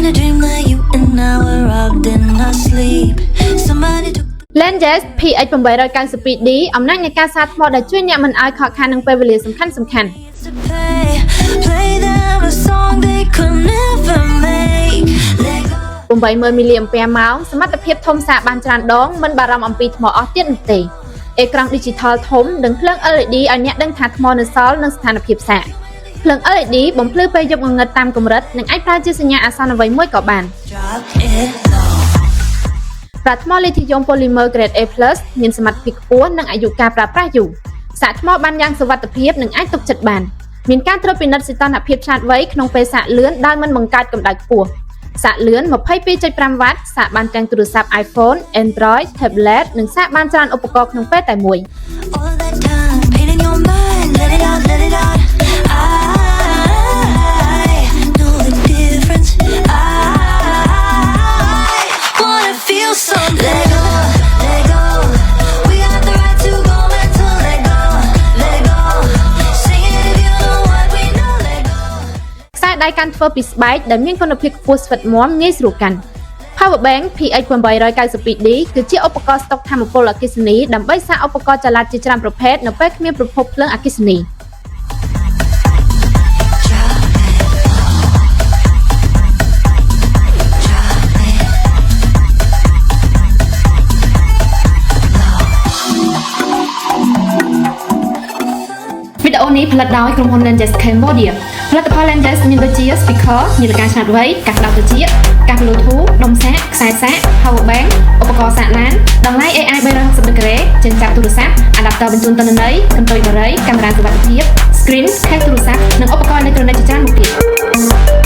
a dream that you and I were robbed in our sleep. Somebody took Lenses PH892D អំណាចនៃការសាថ្មដែលជួយអ្នកមិនឲ្យខកខាននឹងពេលវេលាសំខាន់ to pay. Play them a song they could never make. Let go. 80000 មីលីអាំពែម៉ោងសមត្ថភាពធំសាកបានច្រើនដងមិនបារម្ភអំពីថ្មអស់ទៀតនោះទេអេក្រង់ Digital ធំនិងភ្លើង LED ឲ្យអ្នកដឹងថាថ្មនៅសល់និងស្ថានភាពសាកភ្លើង LED បំភ្លឺពេលយប់ងងឹតតាមកម្រិតនិងអាចប្រើជាសញ្ញាអាសន្នអ្វីមួយក៏បាន Drop it low. ប្រាថ្ម Lithium Polymer Grade A+ មានសមត្ថភាពខ្ពស់និងអាយុកាលប្រើប្រាស់យូរសាកថ្មបានយ៉ាងសុវត្ថិភាពនិងអាចទុកចិត្តបានមានការត្រួតពិនិត្យសីតុណ្ហភាពឆ្លាតវៃក្នុងពេលសាកលឿនដោយមិនបង្កើតកម្ដៅខ្ពស់សាកលឿន 22.5 វ៉ាត់សាកបានទាំងទូរស័ព្ទ iPhone, Android, tablet និងសាកបានច្រើនឧបករណ៍ក្នុងពេលតែមួយ All of that time, pain in your mind, let it out, let it out. I know the difference. I wanna feel something. Let go, let go. We got the right to go back to let go, let go. Sing it if you know what we know, let go. ខ្សែដៃកាន់ធ្វើពីស្បែកដែលមានគុណភាពខ្ពស់ស្វិតមាំងាយស្រួលកាន់ Power Bank PH892D គឺជាឧបករណ៍ស្តុកថាមពលអគ្គិសនីដើម្បីសាកឧបករណ៍ចល័តជាច្រើនប្រភេទនៅពេលគ្មានប្រភពភ្លើងអគ្គិសនី វីដេអូនេះផលិតដោយក្រុមហ៊ុន Lenses Cambodia ផលិតផល Lenses មានដូចជា speaker នាឡិកាឆ្លាតវៃកាសក្តៅត្រចៀកកាស Bluetooth ដុំសាកខ្សែសាក Power Bank ឧបករណ៍សាកឡានតម្លៃ AI 360 ដឺក្រេចិញ្ចប់ទូរស័ព្ទ adapter បញ្ជូនទិន្នន័យកន្ទុយបារីកាមេរ៉ាសុវត្ថិភាព screen ខេសទូរស័ព្ទនិងឧបករណ៍អេឡិចត្រូនិកជាច្រើនមុខទៀត